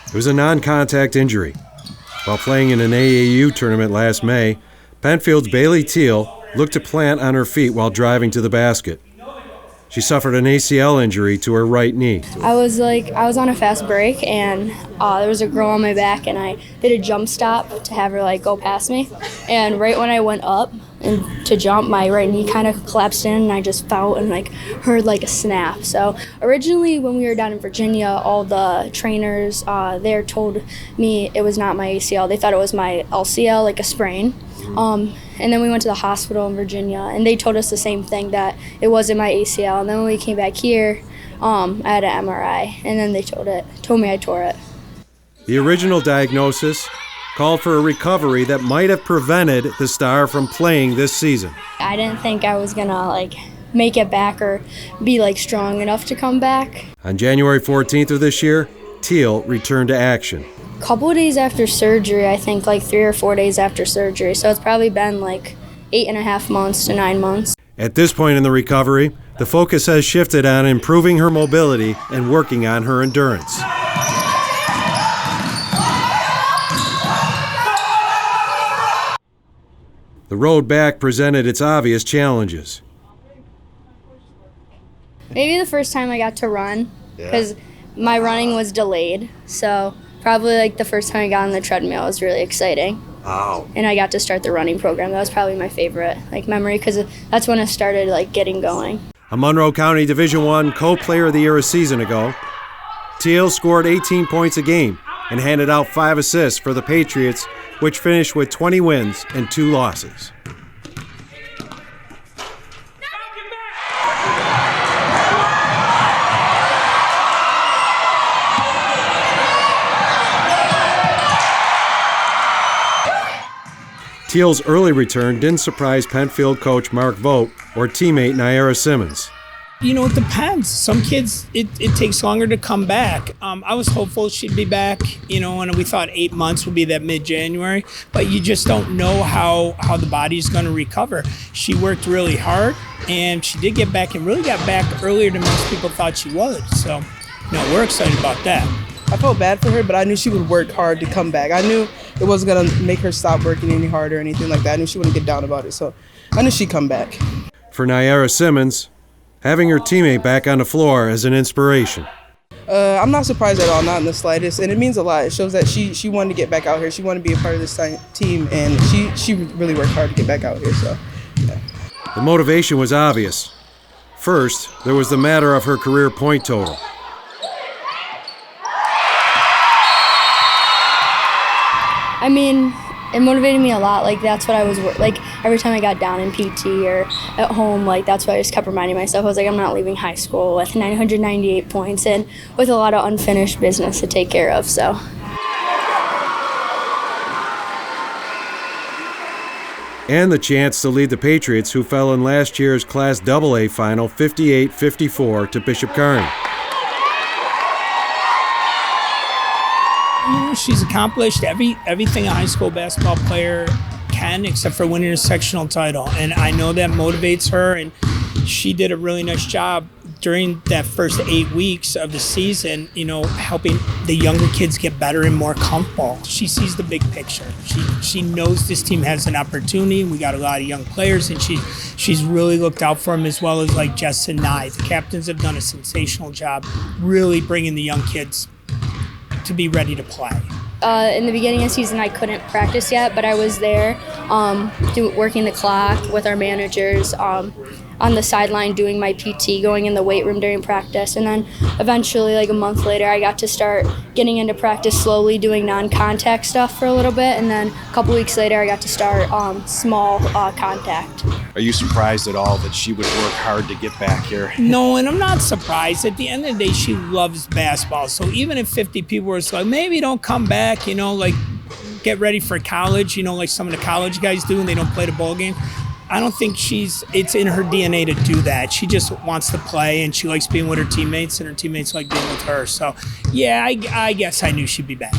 It was a non-contact injury. While playing in an AAU tournament last May, Penfield's Baylee Teal looked to plant on her feet while driving to the basket. She suffered an ACL injury to her right knee. I was on a fast break, and there was a girl on my back, and I did a jump stop to have her go past me. And right when I went up and to jump, my right knee kind of collapsed in, and I just fell and heard a snap. So originally, when we were down in Virginia, all the trainers there told me it was not my ACL. They thought it was my LCL, a sprain. And then we went to the hospital in Virginia, and they told us the same thing, that it wasn't my ACL. And then when we came back here, I had an MRI, and then they told me I tore it. The original diagnosis called for a recovery that might have prevented the star from playing this season. I didn't think I was gonna make it back or be strong enough to come back. On January 14th of this year, Teal returned to action. Couple of days after surgery, I think 3 or 4 days after surgery. So it's probably been 8.5 months to 9 months. At this point in the recovery, the focus has shifted on improving her mobility and working on her endurance. The road back presented its obvious challenges. Maybe the first time I got to run, because my running was delayed. So probably the first time I got on the treadmill was really exciting. Wow. And I got to start the running program. That was probably my favorite memory, because that's when it started getting going. A Monroe County Division I Co-Player of the Year a season ago, Teal scored 18 points a game and handed out 5 assists for the Patriots, which finished with 20 wins and 2 losses. Teal's early return didn't surprise Penfield coach Mark Vogt or teammate Nyara Simmons. It depends. Some kids, it takes longer to come back. I was hopeful she'd be back, and we thought 8 months would be that mid-January, but you just don't know how the body's going to recover. She worked really hard, and she did get back, and really got back earlier than most people thought she would. So, we're excited about that. I felt bad for her, but I knew she would work hard to come back. I knew it wasn't going to make her stop working any harder or anything like that. I knew she wouldn't get down about it, so I knew she'd come back. For Nyara Simmons, having her teammate back on the floor is an inspiration. I'm not surprised at all, not in the slightest, and it means a lot. It shows that she wanted to get back out here. She wanted to be a part of this team, and she really worked hard to get back out here. So, yeah. The motivation was obvious. First, there was the matter of her career point total. It motivated me a lot. That's what I was every time I got down in PT or at home, that's what I just kept reminding myself. I was I'm not leaving high school with 998 points and with a lot of unfinished business to take care of. So. And the chance to lead the Patriots, who fell in last year's Class AA final 58-54 to Bishop Kearney. She's accomplished everything a high school basketball player can, except for winning a sectional title. And I know that motivates her, and she did a really nice job during that first 8 weeks of the season, helping the younger kids get better and more comfortable. She sees the big picture. She knows this team has an opportunity. We got a lot of young players, and she's really looked out for them, as well as Jess and Nye. The captains have done a sensational job really bringing the young kids to be ready to play. In the beginning of the season, I couldn't practice yet, but I was there working the clock with our managers, on the sideline doing my PT, going in the weight room during practice. And then eventually, a month later, I got to start getting into practice slowly, doing non-contact stuff for a little bit. And then a couple weeks later, I got to start small contact. Are you surprised at all that she would work hard to get back here? No, and I'm not surprised. At the end of the day, she loves basketball. So even if 50 people were maybe don't come back, get ready for college, like some of the college guys do, and they don't play the ball game. I don't think it's in her DNA to do that. She just wants to play, and she likes being with her teammates, and her teammates like being with her. So, yeah, I guess I knew she'd be back.